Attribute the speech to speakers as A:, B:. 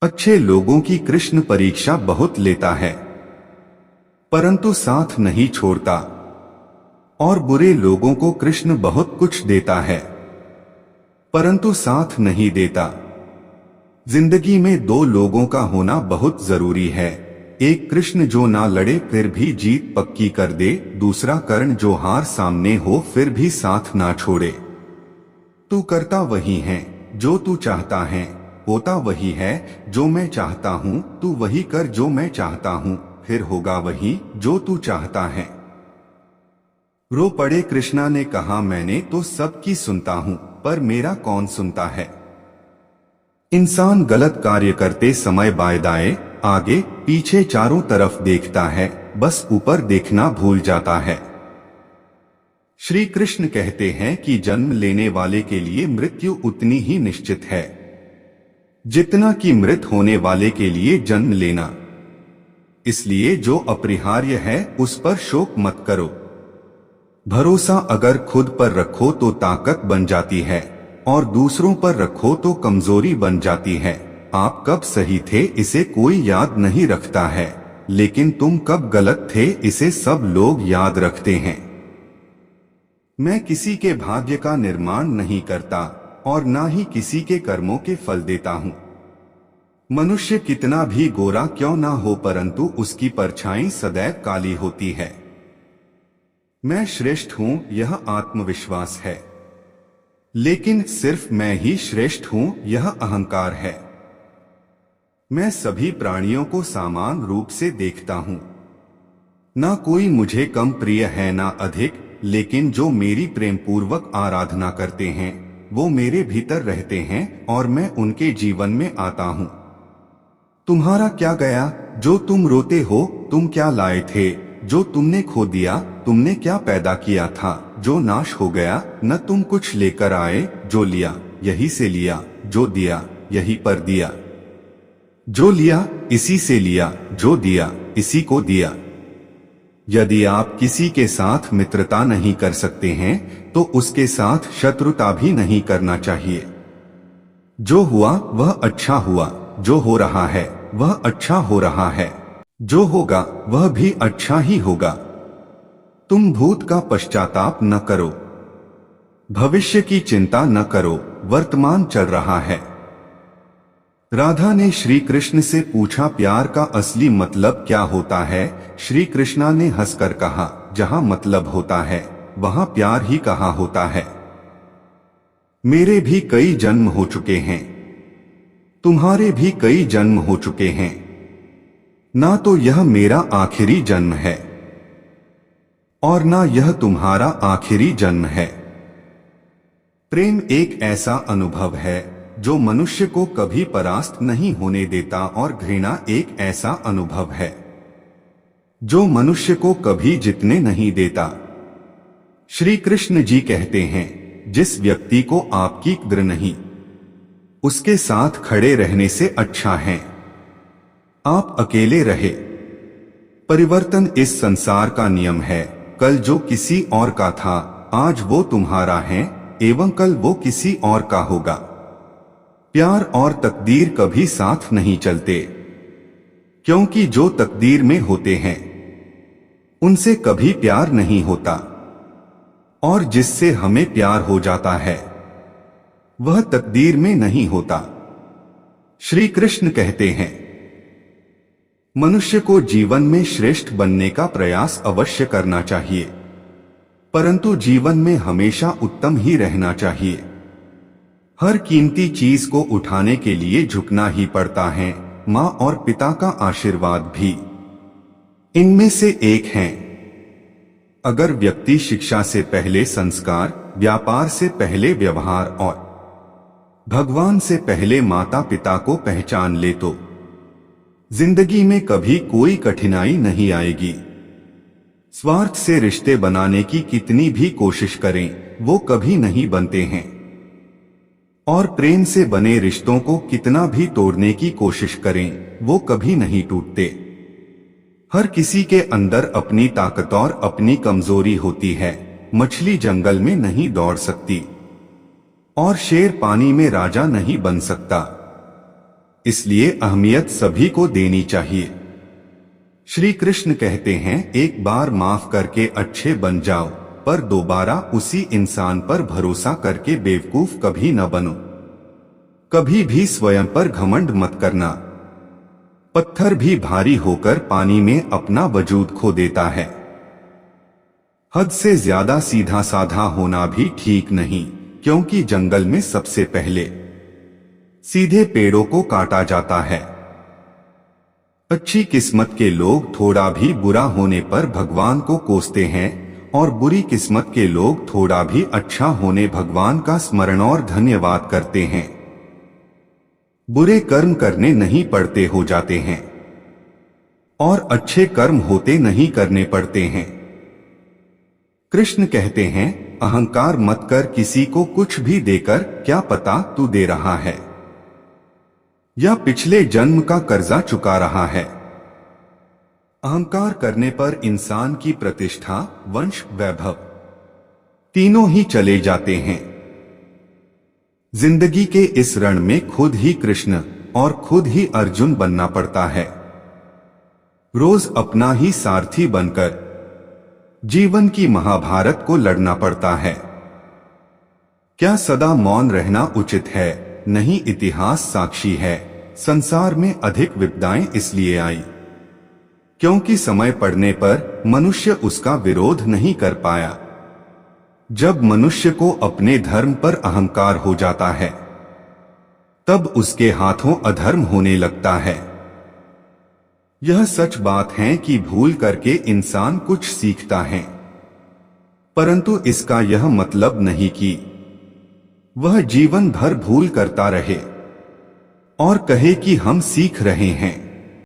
A: अच्छे लोगों की कृष्ण परीक्षा बहुत लेता है, परंतु साथ नहीं छोड़ता, और बुरे लोगों को कृष्ण बहुत कुछ देता है, परंतु साथ नहीं देता। जिंदगी में दो लोगों का होना बहुत जरूरी है। एक कृष्ण जो ना लड़े फिर भी जीत पक्की कर दे, दूसरा कर्ण जो हार सामने हो फिर भी साथ ना छोड़े। तू करता वही है जो तू चाहता है, होता वही है जो मैं चाहता हूँ। तू वही कर जो मैं चाहता हूँ, फिर होगा वही जो तू चाहता है। रो पड़े कृष्णा ने कहा, मैंने तो सबकी सुनता हूँ, पर मेरा कौन सुनता है। इंसान गलत कार्य करते समय बाएं दाएं आगे पीछे चारों तरफ देखता है, बस ऊपर देखना भूल जाता है। श्री कृष्ण कहते हैं कि जन्म लेने वाले के लिए मृत्यु उतनी ही निश्चित है जितना कि मृत होने वाले के लिए जन्म लेना। इसलिए जो अपरिहार्य है उस पर शोक मत करो। भरोसा अगर खुद पर रखो तो ताकत बन जाती है, और दूसरों पर रखो तो कमजोरी बन जाती है। आप कब सही थे इसे कोई याद नहीं रखता है, लेकिन तुम कब गलत थे इसे सब लोग याद रखते हैं। मैं किसी के भाग्य का निर्माण नहीं करता और ना ही किसी के कर्मों के फल देता हूँ। मनुष्य कितना भी गोरा क्यों ना हो, परंतु उसकी परछाई सदैव काली होती है। मैं श्रेष्ठ हूँ यह आत्मविश्वास है, लेकिन सिर्फ मैं ही श्रेष्ठ हूँ यह अहंकार है। मैं सभी प्राणियों को समान रूप से देखता हूँ। ना कोई मुझे कम प्रिय है ना अधिक, लेकिन जो मेरी प्रेम पूर्वक आराधना करते हैं वो मेरे भीतर रहते हैं और मैं उनके जीवन में आता हूँ। तुम्हारा क्या गया जो तुम रोते हो, तुम क्या लाए थे जो तुमने खो दिया, तुमने क्या पैदा किया था जो नाश हो गया। न तुम कुछ लेकर आए, जो लिया यही से लिया, जो दिया यही पर दिया। जो लिया इसी से लिया, जो दिया इसी को दिया। यदि आप किसी के साथ मित्रता नहीं कर सकते हैं तो उसके साथ शत्रुता भी नहीं करना चाहिए। जो हुआ वह अच्छा हुआ, जो हो रहा है वह अच्छा हो रहा है, जो होगा वह भी अच्छा ही होगा। तुम भूत का पश्चाताप न करो, भविष्य की चिंता न करो, वर्तमान चल रहा है। राधा ने श्री कृष्ण से पूछा, प्यार का असली मतलब क्या होता है। श्री कृष्णा ने हंसकर कहा, जहां मतलब होता है वहां प्यार ही कहाँ होता है। मेरे भी कई जन्म हो चुके हैं, तुम्हारे भी कई जन्म हो चुके हैं, ना तो यह मेरा आखिरी जन्म है और ना यह तुम्हारा आखिरी जन्म है। प्रेम एक ऐसा अनुभव है जो मनुष्य को कभी परास्त नहीं होने देता, और घृणा एक ऐसा अनुभव है जो मनुष्य को कभी जीतने नहीं देता। श्री कृष्ण जी कहते हैं, जिस व्यक्ति को आपकी कद्र नहीं, उसके साथ खड़े रहने से अच्छा है आप अकेले रहे। परिवर्तन इस संसार का नियम है। कल जो किसी और का था आज वो तुम्हारा है, एवं कल वो किसी और का होगा। प्यार और तकदीर कभी साथ नहीं चलते, क्योंकि जो तकदीर में होते हैं उनसे कभी प्यार नहीं होता, और जिससे हमें प्यार हो जाता है वह तकदीर में नहीं होता। श्री कृष्ण कहते हैं, मनुष्य को जीवन में श्रेष्ठ बनने का प्रयास अवश्य करना चाहिए, परंतु जीवन में हमेशा उत्तम ही रहना चाहिए। हर कीमती चीज को उठाने के लिए झुकना ही पड़ता है, माँ और पिता का आशीर्वाद भी इनमें से एक है। अगर व्यक्ति शिक्षा से पहले संस्कार, व्यापार से पहले व्यवहार और भगवान से पहले माता पिता को पहचान ले तो जिंदगी में कभी कोई कठिनाई नहीं आएगी। स्वार्थ से रिश्ते बनाने की कितनी भी कोशिश करें वो कभी नहीं बनते हैं, और प्रेम से बने रिश्तों को कितना भी तोड़ने की कोशिश करें वो कभी नहीं टूटते। हर किसी के अंदर अपनी ताकत और अपनी कमजोरी होती है। मछली जंगल में नहीं दौड़ सकती और शेर पानी में राजा नहीं बन सकता। इसलिए अहमियत सभी को देनी चाहिए। श्री कृष्ण कहते हैं, एक बार माफ करके अच्छे बन जाओ, पर दोबारा उसी इंसान पर भरोसा करके बेवकूफ कभी न बनो। कभी भी स्वयं पर घमंड मत करना। पत्थर भी भारी होकर पानी में अपना वजूद खो देता है। हद से ज्यादा सीधा साधा होना भी ठीक नहीं, क्योंकि जंगल में सबसे पहले सीधे पेड़ों को काटा जाता है। अच्छी किस्मत के लोग थोड़ा भी बुरा होने पर भगवान को कोसते हैं, और बुरी किस्मत के लोग थोड़ा भी अच्छा होने भगवान का स्मरण और धन्यवाद करते हैं। बुरे कर्म करने नहीं पड़ते हो जाते हैं, और अच्छे कर्म होते नहीं करने पड़ते हैं। कृष्ण कहते हैं, अहंकार मत कर, किसी को कुछ भी देकर क्या पता तू दे रहा है या पिछले जन्म का कर्जा चुका रहा है। अहंकार करने पर इंसान की प्रतिष्ठा, वंश, वैभव तीनों ही चले जाते हैं। जिंदगी के इस रण में खुद ही कृष्ण और खुद ही अर्जुन बनना पड़ता है। रोज अपना ही सारथी बनकर जीवन की महाभारत को लड़ना पड़ता है। क्या सदा मौन रहना उचित है? नहीं, इतिहास साक्षी है, संसार में अधिक विपदाएं इसलिए आई क्योंकि समय पड़ने पर मनुष्य उसका विरोध नहीं कर पाया। जब मनुष्य को अपने धर्म पर अहंकार हो जाता है, तब उसके हाथों अधर्म होने लगता है। यह सच बात है कि भूल करके इंसान कुछ सीखता है, परंतु इसका यह मतलब नहीं कि वह जीवन भर भूल करता रहे और कहे कि हम सीख रहे हैं।